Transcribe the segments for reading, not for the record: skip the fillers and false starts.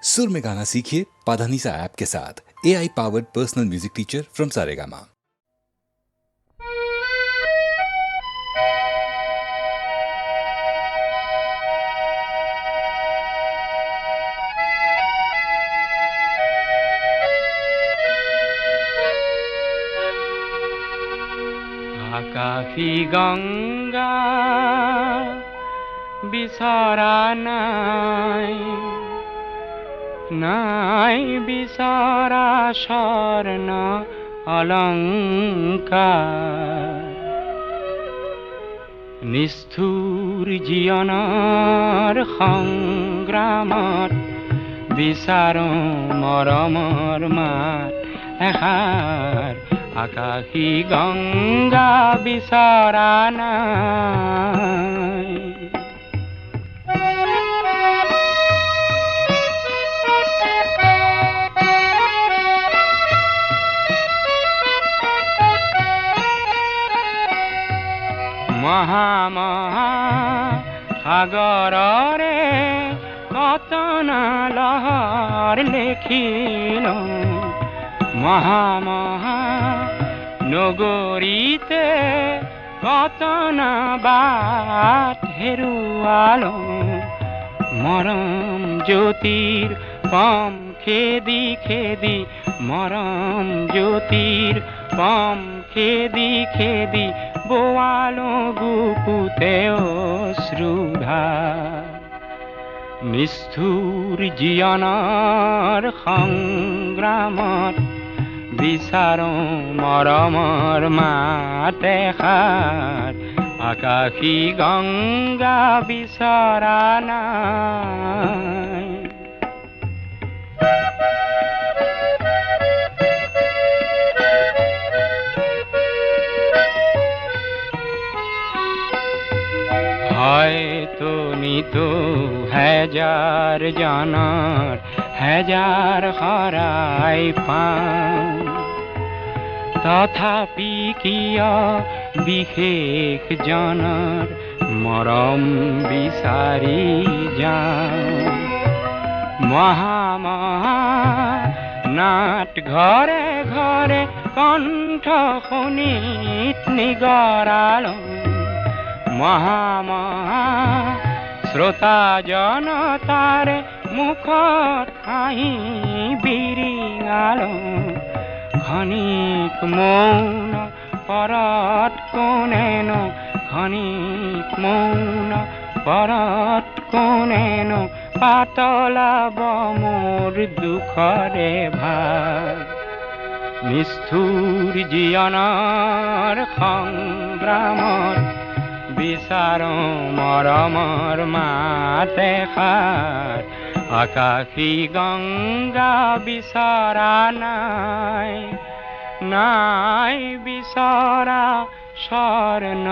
सुर में गाना सीखिए पाधानीसा ऐप के साथ। AI powered personal music teacher from Saregama. আকাশী গঙ্গা বিচৰা নাই, নাই বিচৰা স্বৰ্ণ অলংকাৰ। নিষ্ঠুৰ জীৱনৰ সংগ্ৰামত বিচাৰো মৰমৰ মাত এষাৰ। আকাশী গঙ্গা বিচৰা নাই। মহা সাগৰৰে কতনা লহৰ লেখিলো, মহা নগৰীতে কতনা বাট হেৰুৱালো। মৰম জ্যোতিৰ পম খেদি খেদি, মৰম জ্যোতিৰ পম খেদি খেদি বোৱালো বুকুতে অশ্ৰুধাৰ। নিষ্ঠুৰ জীৱনৰ সংগ্ৰামত বিচাৰো মৰমৰ মাত এষাৰ। আকাশী গঙ্গা বিচৰা নাই। হয়তো নিতো হাজাৰ জনৰ হাজাৰ শৰাই পাওঁ, তথাপি কিয় বিশেষ জনৰ মৰম বিচাৰি যাওঁ। মহা নাট ঘৰে ঘৰে কণ্ঠ শুনিত নিগৰালো। মহা শ্ৰোতা জনতাৰে মুখত হাঁহি বিৰিঙালো। ক্ষণিক মৌন পৰত কোনেনো, ক্ষণিক মৌন পৰত কোনেনো পাতলাব মোৰ দুখৰে ভাগ। নিষ্ঠুৰ জীৱনৰ সংগ্ৰামত বিচাৰো মৰমৰ মাত এষাৰ। আকাশী গঙ্গা বিচৰা নাই, নাই বিচৰা স্বৰ্ণ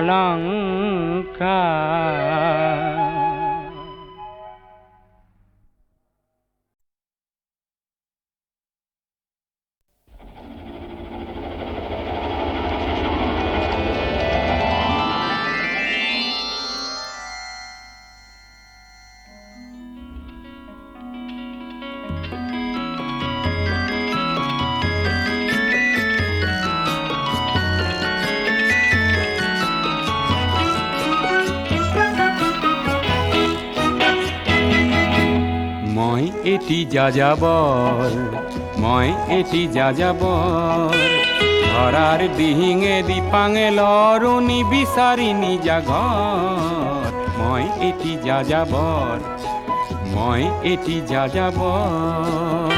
অলংকাৰ। মই এটি যাযাবৰ, মই এটি যাযাবৰ, ধৰাৰ দিহিঙে দিপাঙে লৰণি বিচাৰি নিজা ঘৰ। মই এটি যাযাবৰ, মই এটি যাযাবৰ।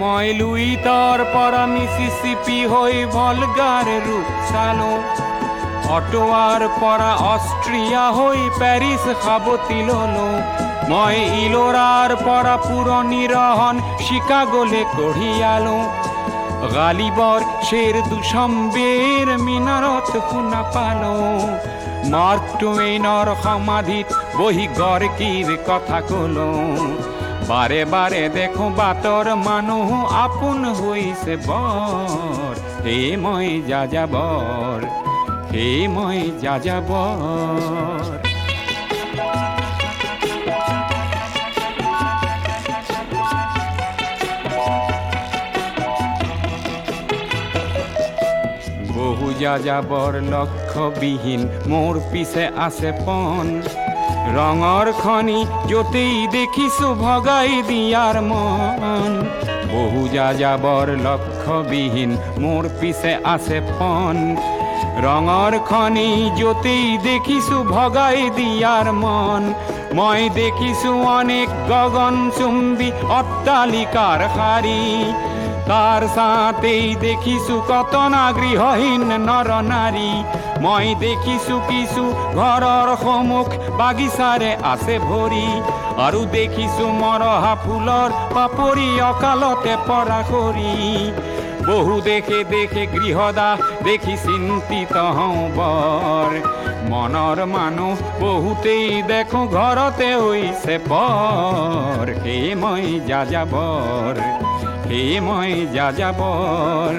মই লুইতৰ পৰা মিছিছিপি হৈ ভলগাৰ ৰূপ চালো, অটোৱাৰ পৰা অষ্ট্ৰিয়া হৈ পেৰিছ সাৱটি ললো। মই ইলোৰাৰ পৰা পুৰণি ৰহন চিকাগোলে কঢ়িয়ালো। গালিবৰ শ্বেৰ দুচম্বেৰ মিনাৰত শুনা পালো। মাৰ্ক টুৱেইনৰ সমাধিত বহি গৰ্কিৰ কথা কলো। বাৰে বাৰে দেখো বাতৰ মানুহ আপোন হইছে বৰ হে মই যাযাবৰ হে মই যাযাবৰ বহু যাযাবৰ লক্ষ্যবিহীন মোৰ পিছে আছে পণ ৰঙৰ খনি য'তেই দেখিছো ভগাই দিয়াৰ মন বহু যাযাবৰ লক্ষ্যবিহীন মোৰ পিছে আছে পণ ৰঙৰ খনি য'তেই দেখিছো ভগাই দিয়াৰ মন মই দেখিছো অনেক গগনচুম্বী অট্টালিকাৰ শাৰী তাৰ সাথেই দেখিছো কত না গৃহহীন নৰ নাৰী মই দেখিছো কিছু ঘৰৰ সন্মুখ বাগিচাৰে আছে ভৰি আৰু দেখিছো মৰহা ফুলৰ পাপৰি অকালতে পৰা কৰি বহু দেখে দেখে গৃহদাহ দেখি চিন্তিত হওঁ বৰ মনৰ মানুহ বহুতেই দেখো ঘৰতে হৈছে পৰ হে মই যাযাবৰ হে মই যাযাবৰ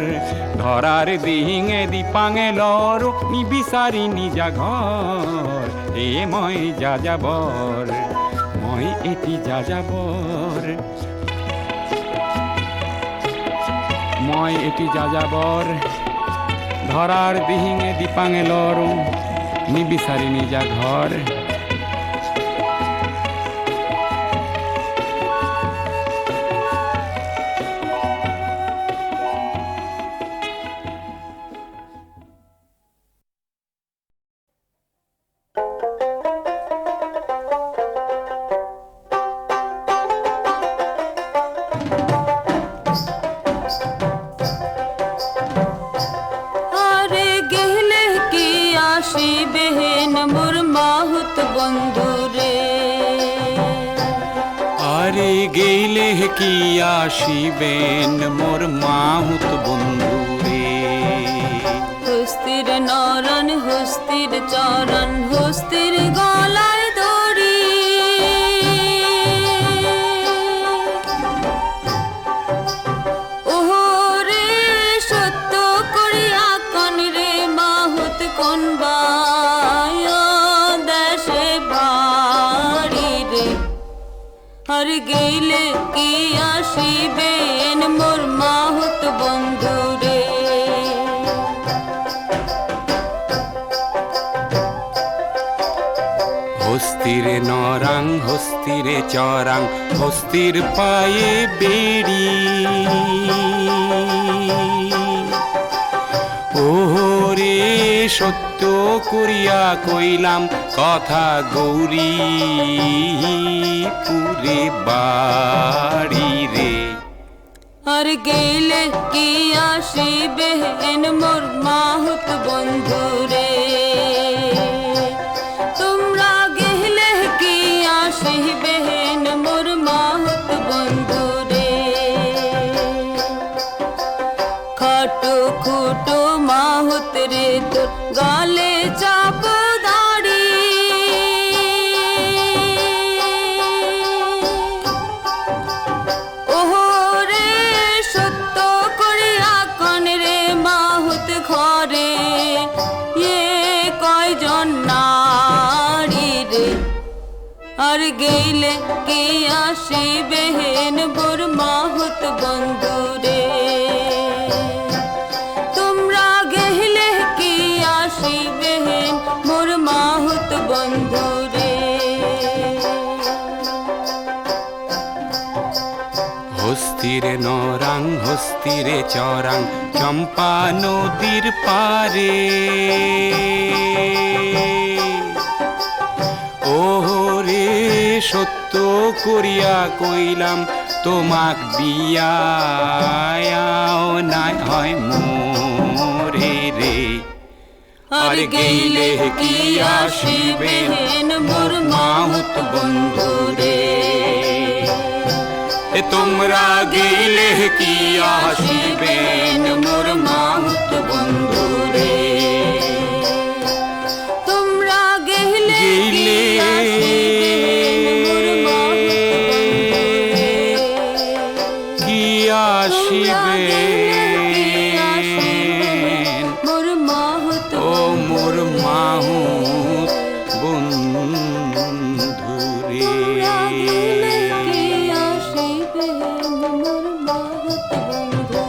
ধৰাৰ দিহিঙে দিপাঙে লৰ নিবিচাৰি নিজা ঘৰ হে মই যাযাবৰ মই এটি যাযাবৰ মই এটি যাযাবৰ ধৰাৰ দিহিঙে দিপাঙে লৰ নিবিচাৰি নিজা ঘৰ আরে গেলে কি আসিবেন মোর মাহুত বন্ধু রে হস্তির নরন হস্তির চরণ হস্তির গলায় দড়ি ওরে সত্য করিয়া কন রে মাহুত কোন দেশে বাড়ি রে আর গেলে কি আসিবেন মোর মাহুত বন্ধু রে হস্তিরে নরাং হস্তিরে চরাং হস্তির পায়ে বেড়ি ওরে সত্য করিয়া কইলাম কথা গৌরী পুরে বাড়ি রে আর গেলে কি আসিবেন মোর মাহুত বন্ধু রে তোমরা গেলে কি আসিবেন মোর মাহুত বন্ধু রে খাটো খুটো মাহুত রে তোর গালে চাপ দাড়ি ওরে সত্য করিয়া কন রে মাহুত ঘরে কয়জন নারী রে আর গেলে কি আসিবেন মোর মাহুত বন্ধু রে তোমরা গেলে কি আসিবেন মোর মাহুত বন্ধু রে হস্তিরে নরাং হস্তিরে চরাং চম্পা নদীর পারে ওরে সত্য করিয়া কইলাম তোমাক বিয়াও নাই হয় মোরে রে আর গেলে কি আসিবেন মোর মাহুত বন্ধু রে তোমরা গেলে কি আসিবেন মোর মাহুত বন্ধু রে তোমরা গেলে কি আসিবেন মোর মাহুত বন্ধু রে আসিবেন মোর মাহুত ও মোর মাহুত বন্ধুরে কি আসিবেন মোর মাহুত বন্ধু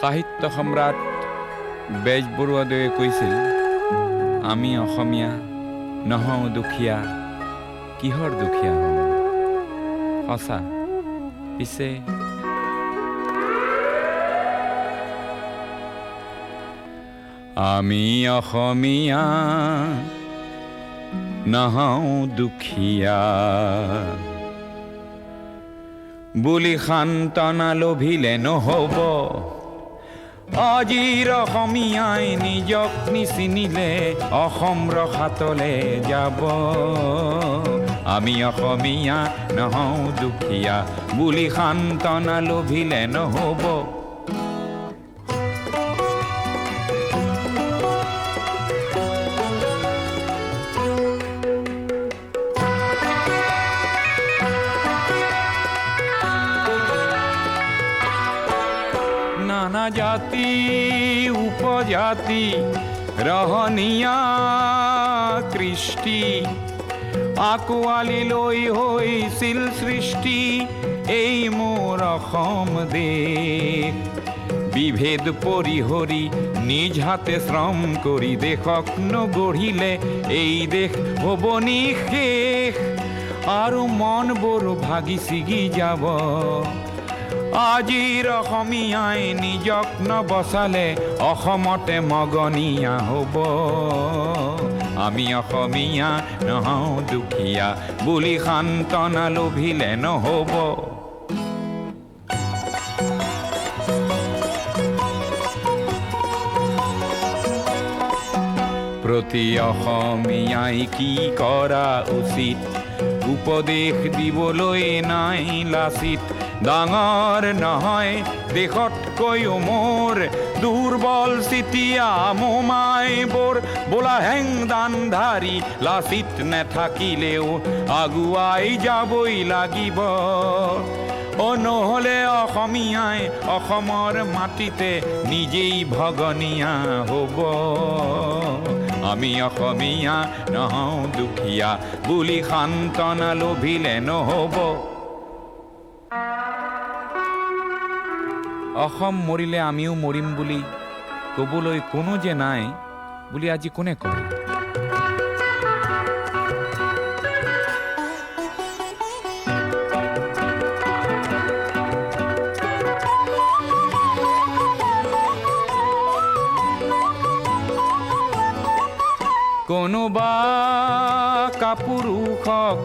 সাহিত্য সম্ৰাট বেজবৰুৱাদেৱে কৈছিল, আমি অসমীয়া নহওঁ দুখীয়া, কিহৰ দুখীয়া হওঁ? সঁচা। পিছে আমি অসমীয়া নহওঁ দুখীয়া বুলি সান্তনা লভিলে নহ'ব। আজিৰ অসমীয়াই নিজক নিচিনিলে অসম ৰসাতলে যাব। আমি অসমীয়া নহওঁ দুখীয়া বুলি সান্তনা লভিলে নহ'ব। নানা জাতি উপজাতি ৰহনীয়া কৃষ্টি আকোৱালি লৈ হৈছিল সৃষ্টি এই মোৰ অসম দেশ। বিভেদ পৰিহৰি নিজ হাতে শ্ৰম কৰি দেশক নগঢ়িলে এই দেশ হ'ব নিশেষ আৰু মনবোৰ ভাগি ছিগি যাব। আজিৰ অসমীয়াই নিজক নবচালে অসমতে মগনীয়া হ'ব। আমি অসমীয়া নহওঁ দুখীয়া বুলি সান্তনা লভিলে নহ'ব। প্ৰতি অসমীয়াই কি কৰা উচিত উপদেশ দিবলৈ নাই লাচিত। ডাঙৰ নহয় দেশতকৈও মোৰ দুৰ্বল চিতিয়া মোমাইবোৰ বোলা হেংদানধাৰী লাচিত নেথাকিলেও আগুৱাই যাবই লাগিব। নহ'লে অসমীয়াই অসমৰ মাটিতে নিজেই ভগনীয়া হ'ব। আমি অসমীয়া নহওঁ দুখীয়া বুলি সান্তনা লভিলে নহ'ব। অসম মৰিলে আমিও মৰিম বুলি ক'বলৈ কোনো যে নাই বুলি আজি কোনে কয়? কোনোবা কাপুৰুষক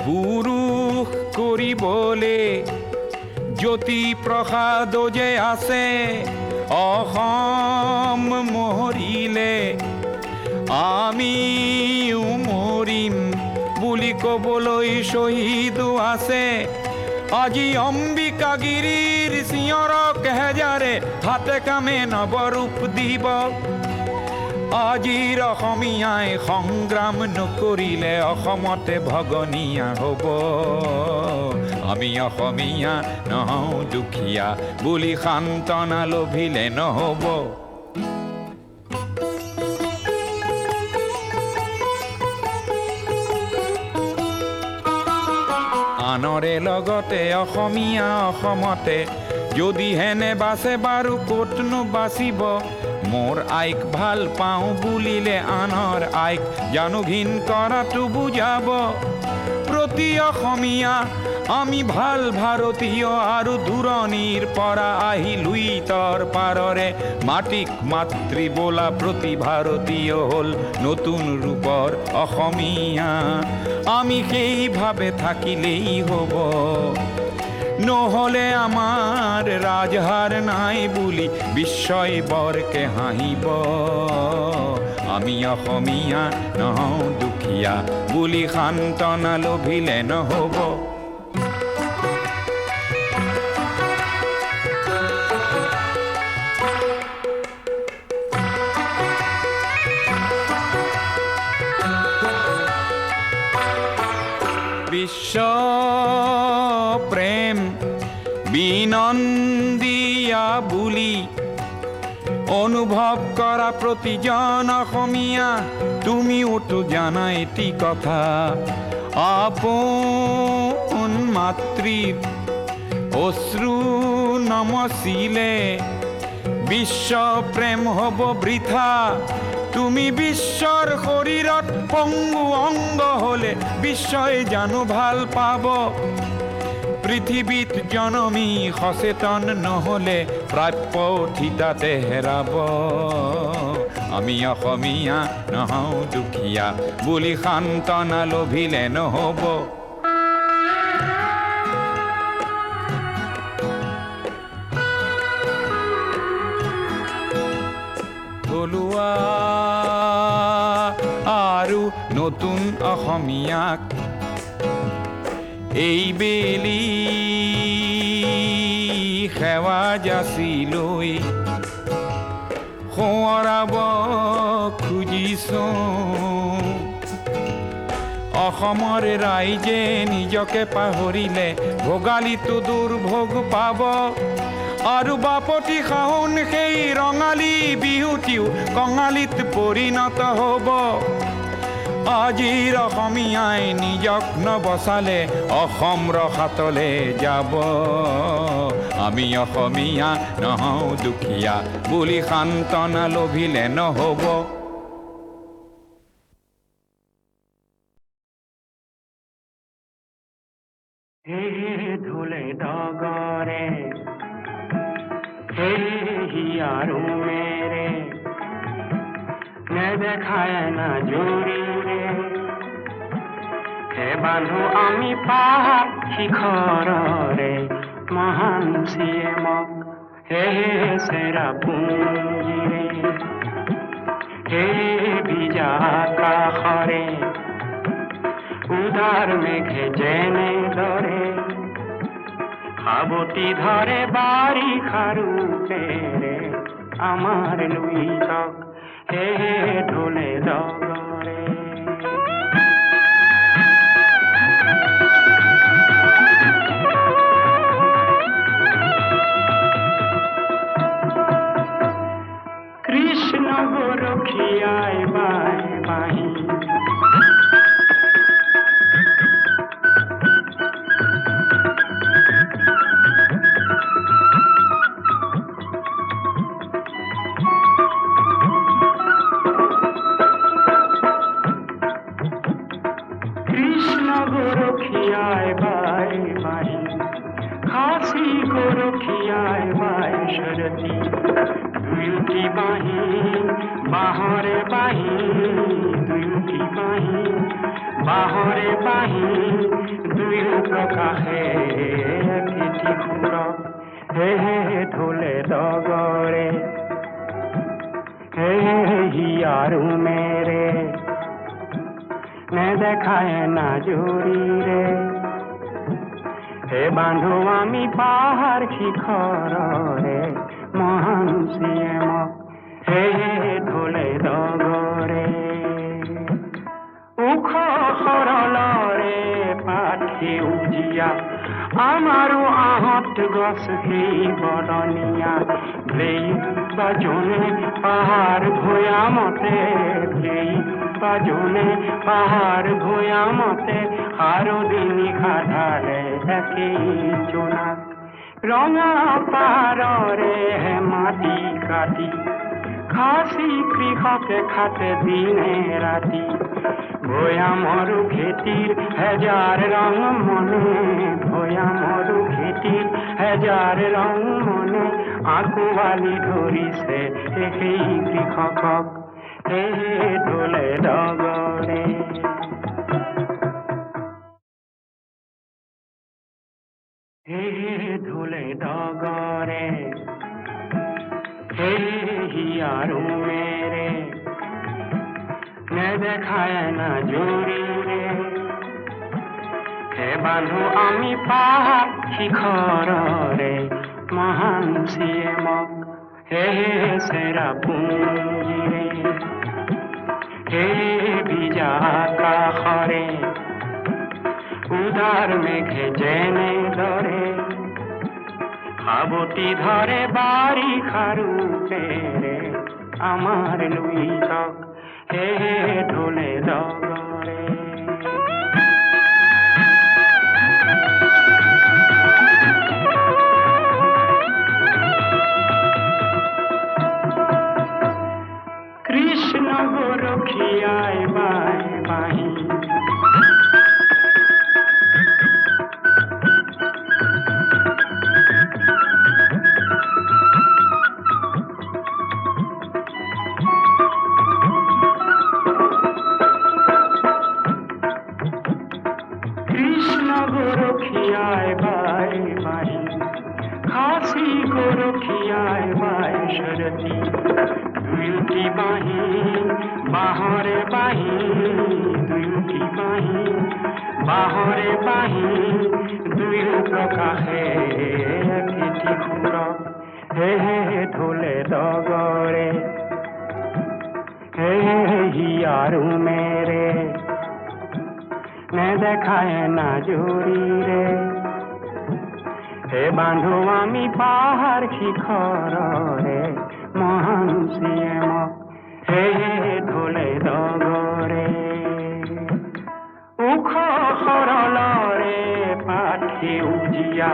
পুৰুষ কৰিবলে জ্যোতি প্ৰসাদ যে আছে অসম মৰিলে আমিও মৰিম বুলি ক'বলৈ শ্বহীদো আছে। আজি অম্বিকাগিৰিৰ চিঞৰক হেজাৰে হাতে কামে নৱৰূপ দিব। আজিৰ অসমীয়াই সংগ্ৰাম নকৰিলে অসমতে ভগনীয়া হ'ব। আমি অসমীয়া নহওঁ দুখীয়া বুলি সান্তনা লভিলে নহ'ব। আনৰে লগতে অসমীয়া অসমতে যদিহে নেবাচে বাৰু ক'তনো বাচিব। মোৰ আইক ভাল পাওঁ বুলিলে আনৰ আইক জানো ঘিণ কৰাটো বুজাব। প্ৰতি অসমীয়া আমি ভাল ভাৰতীয় আৰু দূৰণিৰ পৰা আহি লুইতৰ পাৰৰে মাটিক মাতৃ বোলা প্ৰতি ভাৰতীয় হ'ল নতুন ৰূপৰ অসমীয়া। আমি সেইভাৱে থাকিলেই হ'ব। নহ'লে আমাৰ ৰাজহাৰ নাই বুলি বিশ্বই বৰকে হাঁহিব। আমি অসমীয়া নহওঁ দুখীয়া বুলি সান্তনা লভিলে নহ'ব। বিশ্ব প্ৰেম বিনন্দিয়া বুলি অনুভৱ কৰা প্ৰতিজন অসমীয়া তুমিওতো জানা এটি কথা আপোন মাতৃৰ অশ্ৰু নমচিলে বিশ্ব প্ৰেম হ'ব বৃথা তুমি বিশ্বৰ শৰীৰত পংগু অংগ হলে বিশ্বই জানো ভাল পাব পৃথিৱীত জনমী সচেতন নহলে প্ৰাপ্য থিতাতে হেৰাব আমি অসমীয়া নহওঁ দুখীয়া বুলি সান্তনা লভিলে নহব থলুৱা আৰু নতুন অসমীয়াক এইবেলি সেৱা যাচি লৈ সোঁৱৰাব খুজিছো অসমৰ ৰাইজে নিজকে পাহৰিলে ভোগালীটো দুৰ্ভোগ পাব আৰু বাপতি শাওণ সেই ৰঙালী বিহুটিও কঙালীত পৰিণত হ'ব আজিৰ অসমীয়াই নিজক নবচালে অসম ৰসাতলে যাব আমি অসমীয়া নহওঁ দুখীয়া বুলি সান্তনা লভিলে নহব হে ধুলে ডগরে হে হিয়ারু মেরে নে দেখায় না জুড়ি রে হে বান্ধু আমি পাহাড় শিখরে মহান সিয়েমক হে সেরা পুঞ্জি রে হে ভিজা কাখরে উদার মেঘে জেনে ধরে খাবতি ধরে বাড়ি খারু পেরে আমার লুই তক হে ঢোলে ডগরে কৃষ্ণ গোরখিয়ায় বাই বাহি गोरखियाय बाय बाय खासी गोरखियाय बाय शरती दुयुटी बाही बाहरे बाही दुयुटी बाही बाहरे बाही दुयु प्रकाशे किटी खुरा हे ढोले डगरे हे हियारु मेरे নে দেখায় না জুড়ি রে হে বান্ধু আমি পাহাড় শিখরে মহান সিয়েমক হে ঢোলে ডগরে উখ সরলরে পাঠে উজিয়া আমাৰো আহত গছ সেই বদনিয়া ব্লেই বাজনে পাহাৰ ভৈয়ামতে ব্লেই বাজনে পাহাৰ ভৈয়ামতে আৰু দিনী খাধালে একেই জোনাক ৰঙা পাহাৰৰে মাটি কাটি খাচী কৃষকে খাতে দিনে ৰাতি ভৈয়ামৰো খেতিৰ হেজাৰ ৰং মনে ভৈয়ামৰো খেতিৰ হেজাৰ ৰং মনে আঁকুৱালি ধৰিছে সেই কৃষকক হে ঢোলে ডগৰে হে ঢোলে ডগৰে হে হিয়ারু মেরে নে দেখায় না জুড়ি রে হে বান্ধু আমি পাহাড় শিখরে মহান সিয়েমক হে সেরা পুঞ্জি রে হে ভিজা কাখরে উদার মেঘে জেনে ধরে সাবতি ধরে বাড়ি খারুপে রে আমার লুই তক হে ঢোলে ডগরে কৃষ্ণ গোরখিয়ায় বাই বাহি কৃষ্ণ গোরখিয়ায় বাই বাহি খাসি গোরখিয়ায় বাই শরতি দুইটি বাহি বাহরে বাহি দুইটি বাহি বাহরে বাহি দুই প্রকাশে একটি খুর হে হে ঢোলে ডগরে হে হিয়ারু মেরে নে দেখায় না জুরি রে হে বান্ধু আমি পাহাড় শিখর রে মহান সিএম হে ঢোলে ডগরে উখ সরলরে পাঠি উজিয়া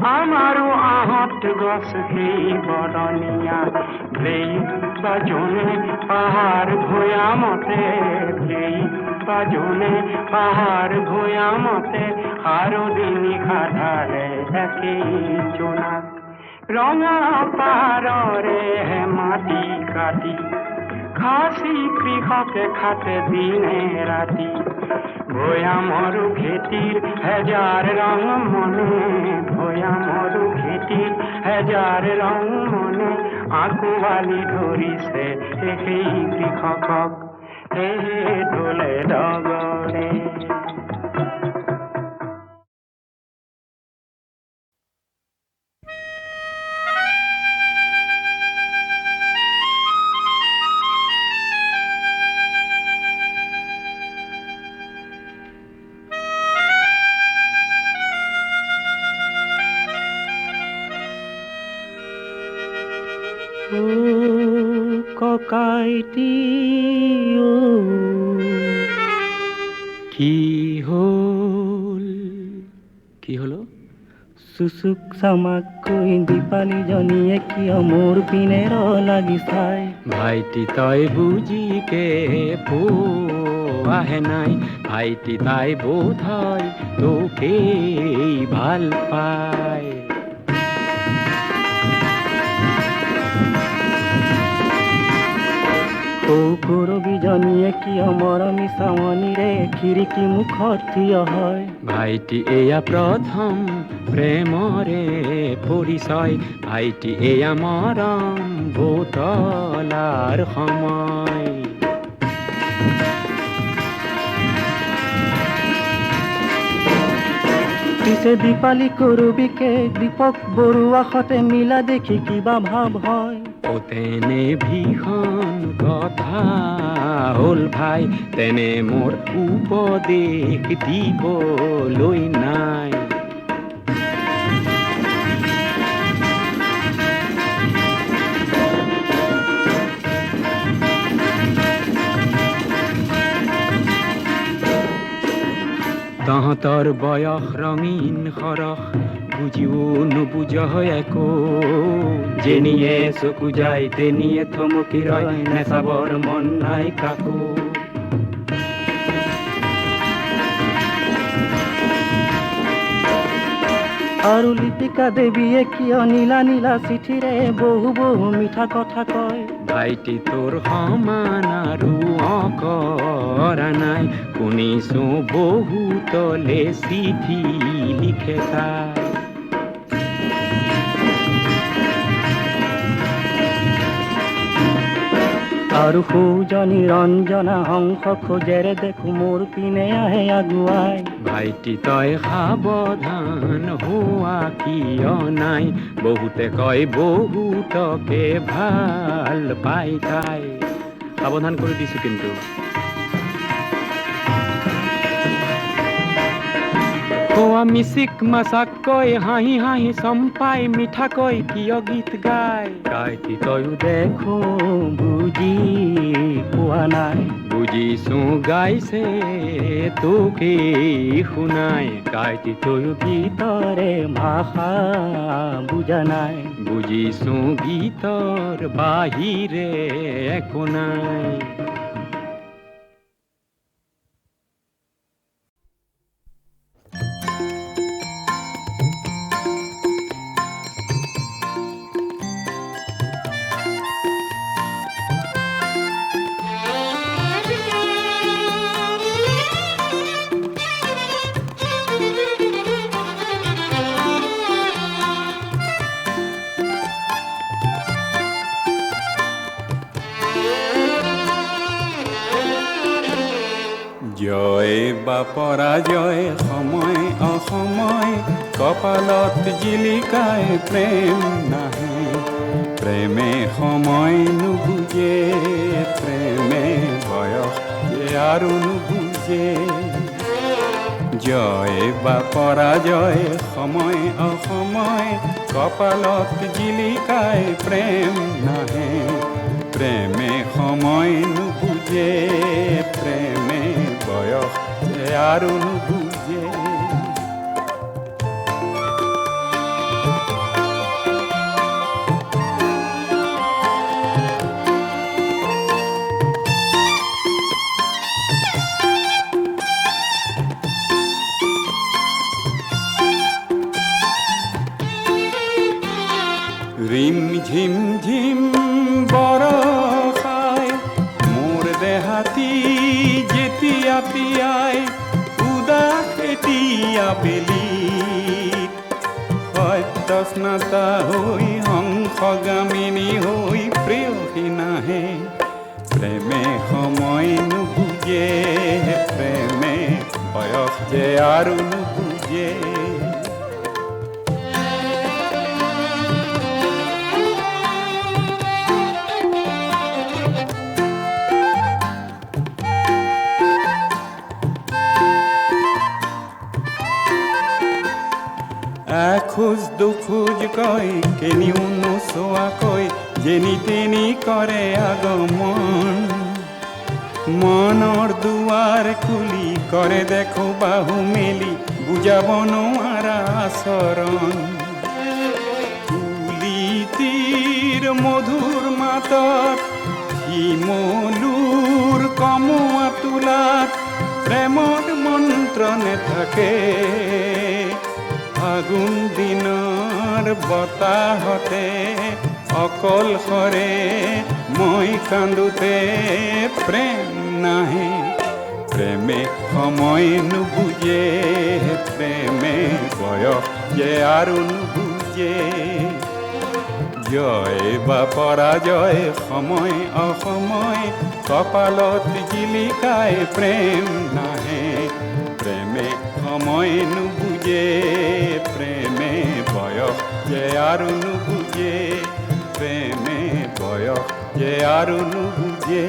আমাৰো আহত গছ সেই বদনিয়া ব্লেই বাজনে পাহাৰ ভৈয়ামতে ব্লেই বাজনে পাহাৰ ভৈয়ামতে আৰু দিনি খাধাৰে একেই জোনাক ৰঙা পাৰৰে মাটি কাটি খাসি কৃষকে খাতে দিনে ৰাতি ভৈয়ামৰো খেতিৰ হেজাৰ ৰং মনে ভৈয়ামৰো খেতিৰ হেজাৰ ৰং মনে আঁকুৱালি ধৰিছে সেই কৃষকক হে ঢোলে ডগৰে ও ককাইটি ও কি হল কি হলো সুসুক সামাক কই দীপালি জনিয়ে কিয় মোৰ পিনে লাগি চাই ভাইটি তই বুজিকে পোৱাহে নাই ভাইটি তাই বোধ হয় তোকেই ভাল পায় কৰবীজনীয়ে কিয় মৰমী চাৱনীৰে খিৰিকী মুখত থিয় হয় ভাইটি এয়া প্ৰথম প্ৰেমৰে পৰিচয় ভাইটি এয়া মৰম বুতলাৰ সময় পিছে দীপালি কৰবীকে দীপক বৰুৱা সতে মিলা দেখি কিবা ভাৱ হয় তেনে ভীষণ কথা হল ভাই তেনে মোৰ উপদেশ দিবলৈ নাই তহঁতৰ বয়স ৰঙীন সৰহ বুজিও নুবুজ একো যেনিয়ে চকু যায় তেনিয়ে থমকি ৰয় নেচাবৰ মন নাই কাকো আৰু লিপিকা দেৱীয়ে কিয় নীলা নীলা চিঠিৰে বহু বহু মিঠা কথা কয় ভাইটি তোৰ সমান আৰু অকৰা নাই শুনিছো বহুতলে চিঠি লিখে তাই আৰু সৌজনী ৰঞ্জনা হংস খোজেৰে দেখো মোৰ পিনে আহে আগুৱাই ভাইটি তই সাৱধান হোৱা কিয় নাই বহুতে কয় বহুতকে ভাল পাই তাই সাৱধান কৰি দিছো কিন্তু খোৱা মিচিক মাছাকৈ হাঁহি হাঁহি চম্পাই মিঠাকৈ কিয় গীত গায় গাইতি তয়ো দেখো বুজি পোৱা নাই বুজিছো গাইছে তোকে শুনাই গাইতি তয়ো গীতৰে ভাষা বুজা নাই বুজিছো গীতৰ বাহিৰে একো নাই জয় বা পৰাজয় সময় অসময় কপালত জিলিকায় প্ৰেম নাহে প্ৰেমে সময় নুবুজে প্ৰেমে বয়স যে আৰু নুবুজে জয় বা পৰাজয় সময় অসময় কপালত জিলিকায় প্ৰেম নাহে প্ৰেমে সময় নুবুজে প্ৰেমে বয়স যে আৰু নুবুজে রিম ঝিম ঝিম বরষায় মোর দেহাতি যেতিয়া তিয়াই উদাস এতিয়া বেলি সত্য স্নাতা হৈ হংসগামিনী হৈ প্ৰেয়সী নাহে প্ৰেমে সময় নুবুজে প্ৰেমে বয়স যে আৰু নুবুজে এখোজ দুখোজ কৈ কেনিও নোচোৱাকৈ যেনি তেনি কৰে আগমন মনৰ দুৱাৰ খুলি কৰে দেখো বাহু মেলি বুজাব নোৱাৰা আচৰণ কুলিটিৰ মধুৰ মাতত শিমলুৰ কমোৱা তোলাত প্ৰেমৰ মন্ত্ৰ নেথাকে ফাগুন দিনৰ বতাহতে অকলশৰে মই কান্দোতে প্ৰেম নাহে প্ৰেমে সময় নুবুজে প্ৰেমে বয়স যে আৰু নুবুজে জয় বা পৰাজয় সময় অসময় কপালত জিলিকায় প্ৰেম নাহে প্ৰেমে সময় নুবুজে প্ৰেমে বয়স যে আৰু নুবুজে প্ৰেমে বয়স যে আৰু নুবুজে